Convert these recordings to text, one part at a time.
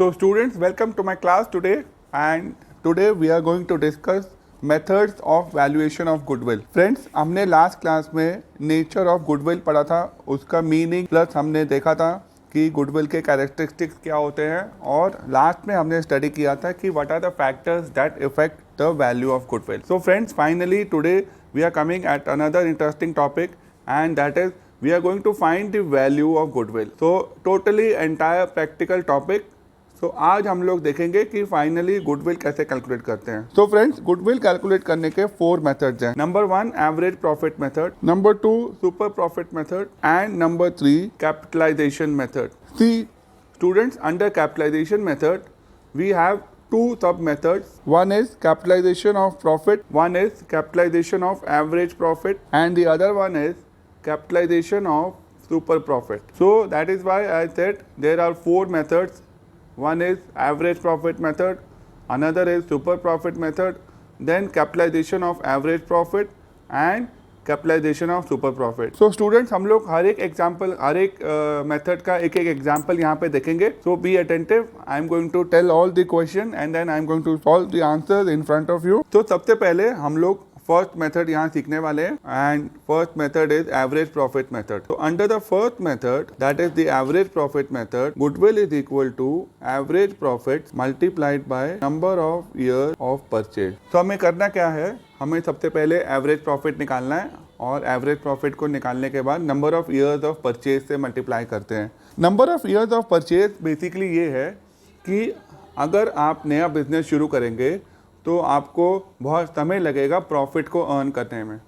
So students, welcome to my class today, and today we are going to discuss methods of valuation of goodwill. Friends, हमने last class में nature of goodwill पढ़ा था, उसका meaning plus हमने देखा था कि गुडविल के कैरेक्टरिस्टिक्स क्या होते हैं, और लास्ट में हमने स्टडी किया था कि what are the factors that affect the value of goodwill. So friends, finally today we are coming at another interesting topic, and that is we are going to find the value of goodwill. So totally entire practical topic. So आज हम लोग देखेंगे कि finally goodwill कैसे calculate करते हैं. So friends, goodwill calculate करने के 4 मेथड्स हैं. Number 1 average profit method, number 2 super profit method, and number 3 capitalisation method. See students, under capitalization method we have two sub methods. One is capitalization of profit, one is capitalization of average profit, and the other one is capitalization of super profit. So that is why I said there are 4 methods. One is average profit method, another is super profit method, then capitalization of average profit and capitalisation of super profit. So students, हम लोग हर एक example, हर एक method का एक एक example यहाँ पे देखेंगे. So be attentive. I am going to tell all the question and then I am going to solve the answers in front of you. तो सबसे पहले हम लोग फर्स्ट मेथड यहाँ सीखने वाले हैं, and first method is average profit method. तो under the first method, that is the average profit method, goodwill is equal to average profit multiplied by number of year of purchase. तो हमें करना क्या है, हमें सबसे पहले एवरेज प्रॉफिट निकालना है, और एवरेज प्रॉफिट को निकालने के बाद number of years of purchase से मल्टीप्लाई करते हैं. Number of years of purchase basically ये है कि अगर आप नया बिजनेस शुरू करेंगे तो आपको बहुत समय लगेगा प्रॉफिट को अर्न करने में.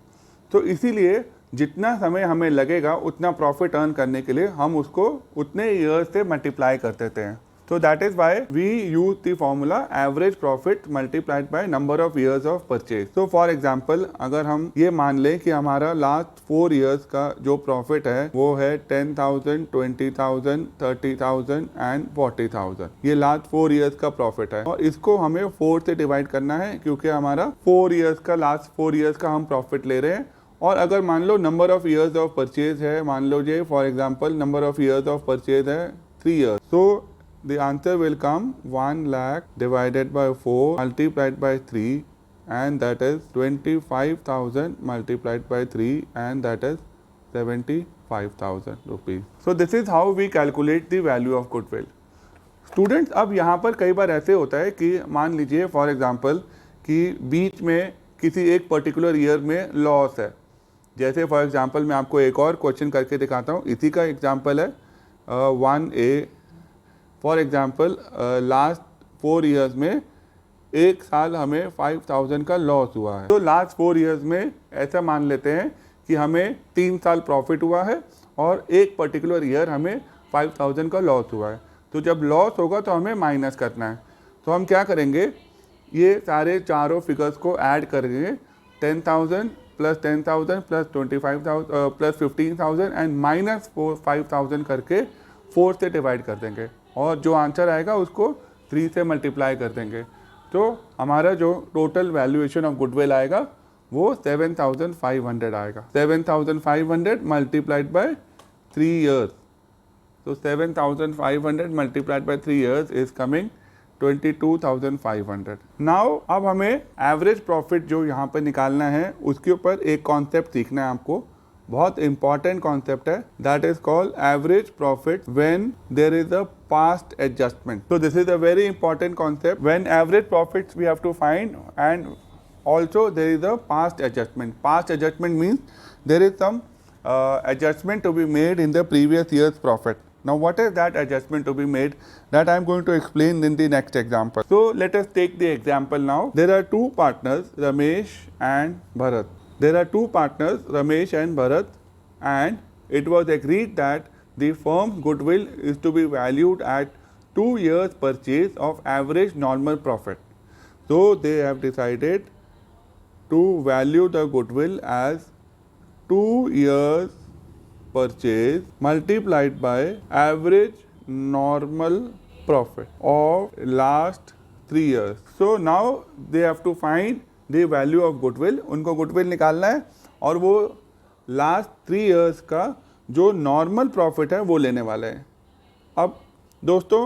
तो इसीलिए जितना समय हमें लगेगा उतना प्रॉफिट अर्न करने के लिए हम उसको उतने ईयर्स से मल्टीप्लाई कर देते हैं. So that is why we use the formula average profit multiplied by number of years of purchase. So for example, अगर हम ये मान लें कि हमारा लास्ट 4 years का जो प्रॉफिट है वो है 10,000, 20,000, 30,000 एंड 40,000. ये लास्ट 4 years का प्रॉफिट है, और इसको हमें 4 से डिवाइड करना है क्योंकि हमारा 4 years का, लास्ट 4 years का हम प्रॉफिट ले रहे हैं. और अगर मान लो number of years of purchase है, मान लो ये for example number of years of purchase है 3 years. So the answer will come 1 lakh divided by 4 multiplied by 3, and that is 25,000 multiplied by 3, and that is 75,000 rupees. So this is how we calculate the value of goodwill. Students, अब यहाँ पर कई बार ऐसे होता है कि मान लीजिए फॉर एग्जाम्पल कि बीच में किसी एक पर्टिकुलर ईयर में लॉस है. जैसे फॉर एग्जाम्पल मैं आपको एक और क्वेश्चन करके दिखाता हूँ. इसी का एग्जाम्पल है 1A. For example last 4 years में एक साल हमें 5,000 का लॉस हुआ है. तो लास्ट 4 years में ऐसा मान लेते हैं कि हमें 3 साल प्रॉफिट हुआ है और एक पर्टिकुलर ईयर हमें 5,000 का लॉस हुआ है. तो जब लॉस होगा तो हमें माइनस करना है. तो हम क्या करेंगे, ये सारे चारों फिगर्स को ऐड करेंगे. 10,000 plus 10,000 plus 25,000 plus 15,000 and minus 5,000 करके 4 से डिवाइड कर देंगे, और जो आंसर आएगा उसको 3 से मल्टीप्लाई कर देंगे. तो हमारा जो टोटल वैल्यूएशन ऑफ गुडविल आएगा वो 7,500 आएगा. 7,500 मल्टीप्लाइड बाय 3 years. तो 7,500 multiplied by 3 years is coming 22,500. Now अब हमें एवरेज प्रॉफिट जो यहाँ पर निकालना है उसके ऊपर एक कॉन्सेप्ट सीखना है आपको. बहुत इंपॉर्टेंट कॉन्सेप्ट है. That is called average profit when there is a past adjustment. So this is a very important concept. When average profits we have to find, and also there is a past adjustment. Past adjustment means there is some adjustment to be made in the previous year's profit. Now what is that adjustment to be made? That I am going to explain in the next example. So let us take the example now. There are 2 partners, Ramesh and Bharat. There are 2 partners, Ramesh and Bharat, and it was agreed that the firm's goodwill is to be valued at 2 years purchase of average normal profit. So they have decided to value the goodwill as 2 years purchase multiplied by average normal profit of last 3 years. So now they have to find the value of goodwill. उनको goodwill निकालना है और वो last 3 years का जो normal profit है वो लेने वाले हैं. अब दोस्तों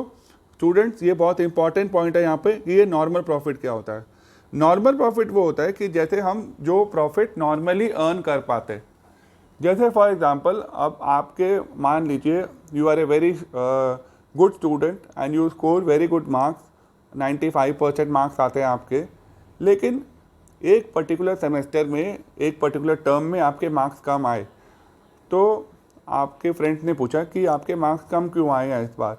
स्टूडेंट्स ये बहुत इंपॉर्टेंट पॉइंट है यहाँ पे, ये नॉर्मल प्रॉफिट क्या होता है। नॉर्मल प्रॉफिट वो होता है कि जैसे हम जो प्रॉफिट नॉर्मली अर्न कर पाते, जैसे फॉर एग्जांपल अब आपके मान लीजिए you are a very good student and you score very good marks, 95% marks आते हैं आपके, लेकिन एक पर्टिकुलर सेमेस्टर में, एक पर्टिकुलर टर्म में आपके मार्क्स कम आए। तो आपके फ्रेंड्स ने पूछा कि आपके मार्क्स कम क्यों आए हैं इस बार,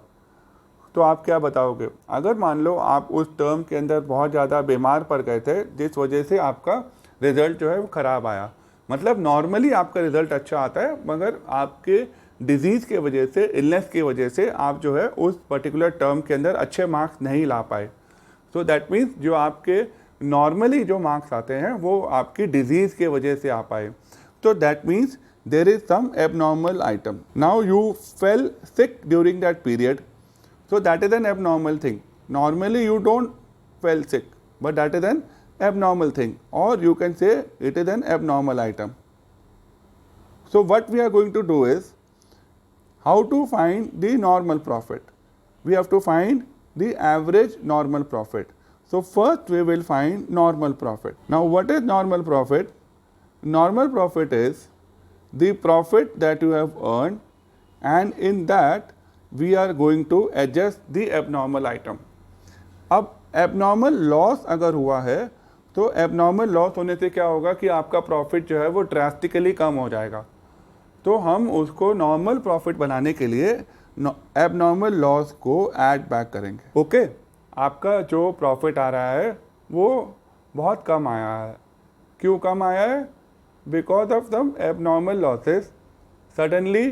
तो आप क्या बताओगे। अगर मान लो आप उस टर्म के अंदर बहुत ज़्यादा बीमार पड़ गए थे जिस वजह से आपका रिज़ल्ट जो है वो ख़राब आया, मतलब नॉर्मली आपका रिज़ल्ट अच्छा आता है मगर आपके डिजीज़ के वजह से, इलनेस की वजह से आप जो है उस पर्टिकुलर टर्म के अंदर अच्छे मार्क्स नहीं ला पाए। सो दैट मीन्स जो आपके नॉर्मली जो मार्क्स आते हैं वो आपकी डिजीज़ के वजह से आ पाए। तो that means there is some abnormal item. Now you fell sick during that period, so that is an abnormal thing. Normally you don't fell sick, but that is an abnormal thing, or you can say it is an abnormal item. So what we are going to do is how to find the normal profit. We have to find the average normal profit. So first we will find normal profit. Now what is normal profit? Normal profit is the profit that you have earned, and in that we are going to adjust the abnormal item. अब abnormal loss अगर हुआ है तो abnormal loss होने से क्या होगा कि आपका प्रॉफिट जो है वो ड्रास्टिकली कम हो जाएगा। तो हम उसको नॉर्मल प्रॉफिट बनाने के लिए एबनॉर्मल लॉस को ऐड बैक करेंगे। ओके, आपका जो प्रॉफिट आ रहा है वो बहुत कम आया है। क्यों कम आया है? Because of some abnormal losses, suddenly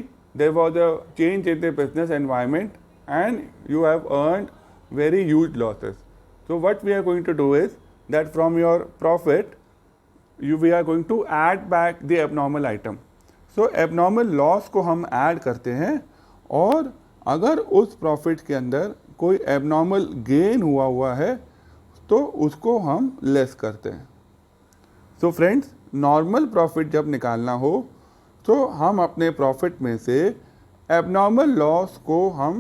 there was a change in the business environment and you have earned very huge losses. So what we are going to do is that from your profit, we are going to add back the abnormal item. So abnormal loss को हम add करते हैं, और अगर उस profit के अंदर कोई abnormal gain हुआ है तो उसको हम less करते हैं। So friends, नॉर्मल प्रॉफिट जब निकालना हो तो हम अपने प्रॉफिट में से एबनॉर्मल लॉस को हम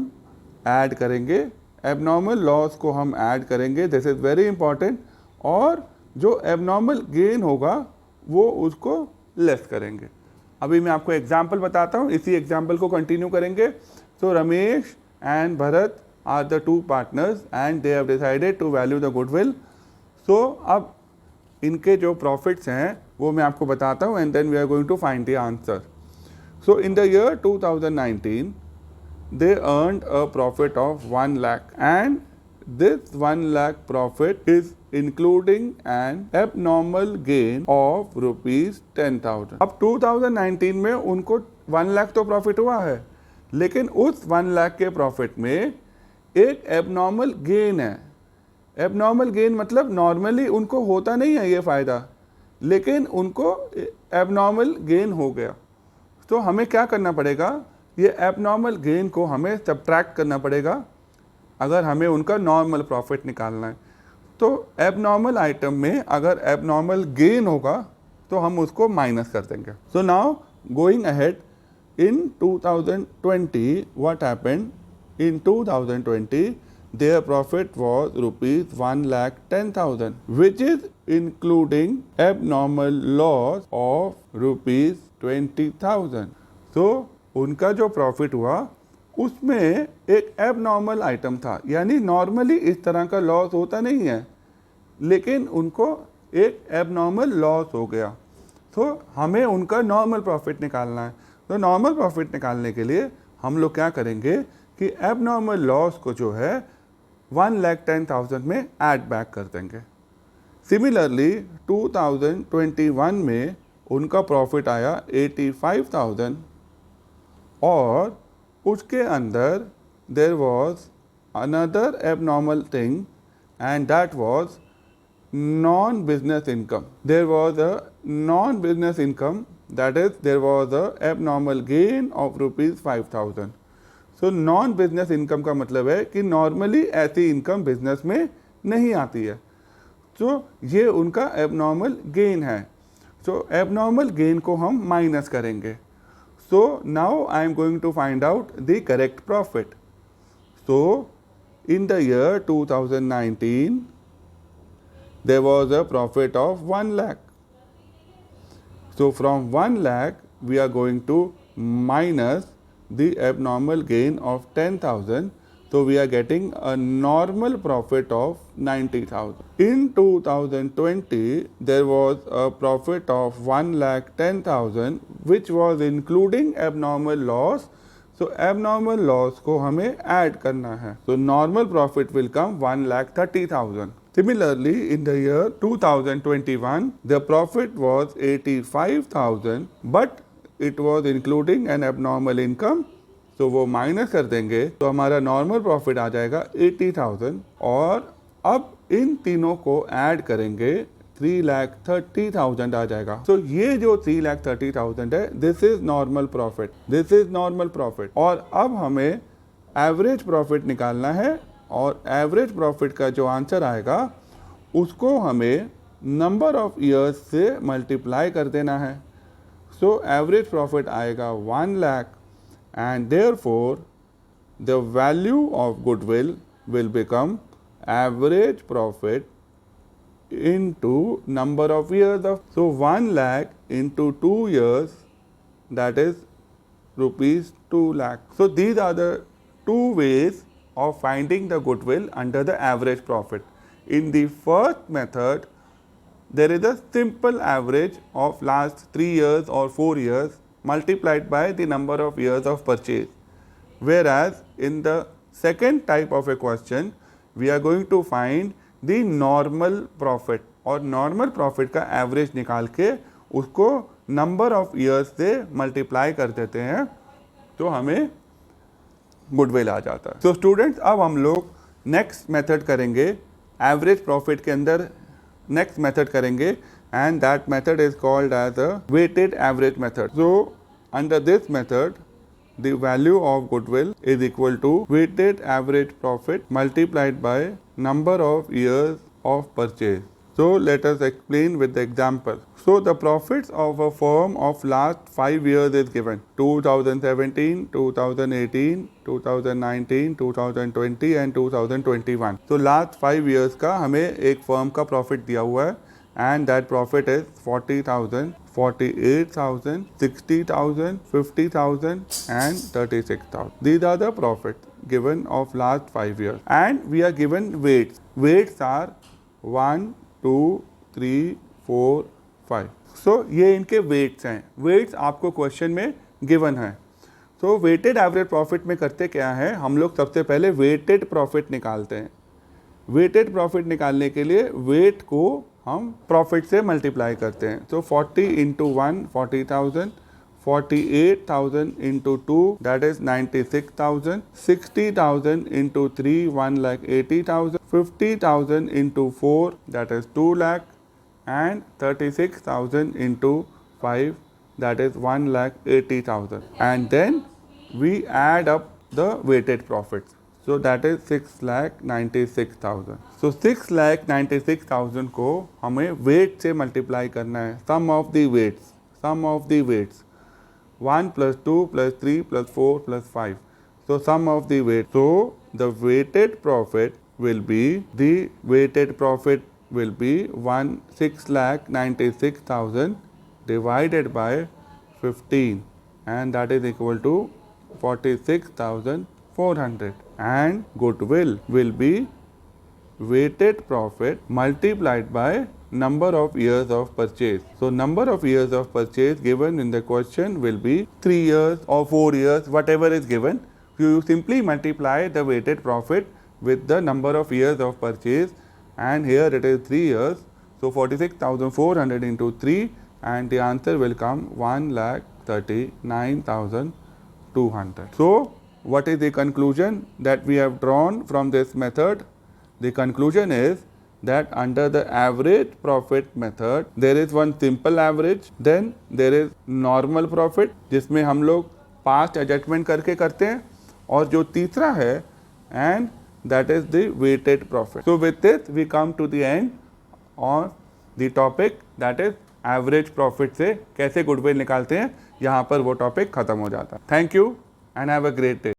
ऐड करेंगे, एबनॉर्मल लॉस को हम ऐड करेंगे, दिस इज़ वेरी इंपॉर्टेंट, और जो एबनॉर्मल गेन होगा वो उसको लेस करेंगे। अभी मैं आपको एग्जांपल बताता हूँ, इसी एग्जांपल को कंटिन्यू करेंगे। So Ramesh and Bharat are the two partners and they have decided to value the goodwill. So अब इनके जो प्रॉफिट्स हैं वो मैं आपको बताता हूँ, and then we are going to find the answer. So in the year 2019 they earned a profit of 1 lakh, and this 1 lakh profit is including an abnormal gain of rupees 10,000. अब 2019 में उनको 1 लाख तो प्रॉफिट हुआ है, लेकिन उस 1 लाख के profit में एक एबनॉर्मल गेन है। एबनॉर्मल गेन मतलब नॉर्मली उनको होता नहीं है ये फ़ायदा, लेकिन उनको एबनॉर्मल गेन हो गया। तो हमें क्या करना पड़ेगा, ये एबनॉर्मल गेन को हमें सब्ट्रैक्ट करना पड़ेगा अगर हमें उनका नॉर्मल प्रॉफिट निकालना है। तो एबनॉर्मल आइटम में अगर एबनॉर्मल गेन होगा तो हम उसको माइनस कर देंगे। So now going ahead, in 2020 what happened, in 2020 their profit was rupees 1,10,000, which is including abnormal loss of rupees 20,000. So उनका जो प्रॉफिट हुआ उसमें एक एबनॉर्मल आइटम था, यानी नॉर्मली इस तरह का लॉस होता नहीं है, लेकिन उनको एक एबनॉर्मल लॉस हो गया। तो हमें उनका नॉर्मल प्रॉफिट निकालना है। तो नॉर्मल प्रॉफिट निकालने के लिए हम लोग क्या करेंगे कि एबनॉर्मल लॉस को जो है 1,10,000 में ऐड बैक कर देंगे। सिमिलरली 2021 में उनका प्रॉफिट आया 85,000, और उसके अंदर there was another abnormal thing, and that was non business income. There was a non business income, that is there was a abnormal gain of rupees 5,000। So non business income का मतलब है कि normally ऐसी income business में नहीं आती है। तो ये उनका एबनॉर्मल गेन है। सो एबनॉर्मल गेन को हम माइनस करेंगे। So now I am going to find out the correct profit. So In the year 2019, there was a profit of 1 lakh. So from 1 lakh, we are going to minus the abnormal gain of 10,000. So we are getting a normal profit of 90,000. In 2020, there was a profit of 1,10,000, which was including abnormal loss. So abnormal loss को हमें add करना है. So normal profit will come 1,30,000. Similarly, in the year 2021, the profit was 85,000, but it was including an abnormal income. तो वो minus कर देंगे तो हमारा नॉर्मल प्रॉफिट आ जाएगा 80,000 और अब इन तीनों को ऐड करेंगे 3,30,000 आ जाएगा. तो ये जो 3,30,000 है, this is normal profit, this is normal profit. और अब हमें एवरेज प्रॉफिट निकालना है और एवरेज प्रॉफिट का जो आंसर आएगा उसको हमें नंबर ऑफ ईयर्स से मल्टीप्लाई कर देना है. सो एवरेज प्रॉफिट आएगा 1 lakh and therefore the value of goodwill will become average profit into number of years of. So 1 lakh into 2 years, that is rupees 2 lakh. So these are the two ways of finding the goodwill under the average profit. In the first method, there is a simple average of last 3 years or 4 years multiplied by the number of years of purchase. Whereas in the second type of a question, we are going to find the normal profit और normal profit का average निकाल के उसको number of years से multiply कर देते हैं तो हमें goodwill आ जाता है. So students, अब हम लोग next method करेंगे, average profit के अंदर next method करेंगे and that method is called as a weighted average method. So under this method, the value of goodwill is equal to weighted average profit multiplied by number of years of purchase. So let us explain with the example. So the profits of a firm of last 5 years is given: 2017, 2018, 2019, 2020 and 2021. So last 5 years का हमें एक firm का profit दिया हुआ है and that profit is 40,000, 48,000, 60,000, 50,000 and 36,000. These are the profits given of last 5 years and we are given weights. Weights are 1, 2, 3, 4, 5. So ये इनके weights हैं. Weights आपको question में given है. So weighted average profit में करते क्या है, हम लोग सबसे पहले weighted profit निकालते हैं. Weighted profit निकालने के लिए weight को हम प्रॉफिट से मल्टीप्लाई करते हैं. तो 40 into 1 40,000, 48,000 into 2 that is 96,000, 60,000 into 3 1,80,000, 50,000 into 4 that is 2 lakh and 36,000 into 5 that is 1,80,000 and then we add up the weighted profits. So that is 6,96,000. So 6,96,000 को हमें weight से multiply करना है. Sum of the weights. 1 plus 2 plus 3 plus 4 plus 5. So sum of the weights. So the weighted profit will be 6,96,000 divided by 15 and that is equal to 46,400. And goodwill will be weighted profit multiplied by number of years of purchase. So number of years of purchase given in the question will be 3 years or 4 years, whatever is given. You simply multiply the weighted profit with the number of years of purchase and here it is 3 years. So 46,400 into 3 and the answer will come 1,39,200. So what is the conclusion that we have drawn from this method? The conclusion is that under the average profit method, there is one simple average, then there is normal profit जिसमें हम लोग past adjustment करके करते हैं और जो तीसरा है and that is the weighted profit. So with this we come to the end on the topic that is average profit से कैसे goodwill निकालते हैं, यहाँ पर वो topic खत्म हो जाता है. Thank you and have a great day.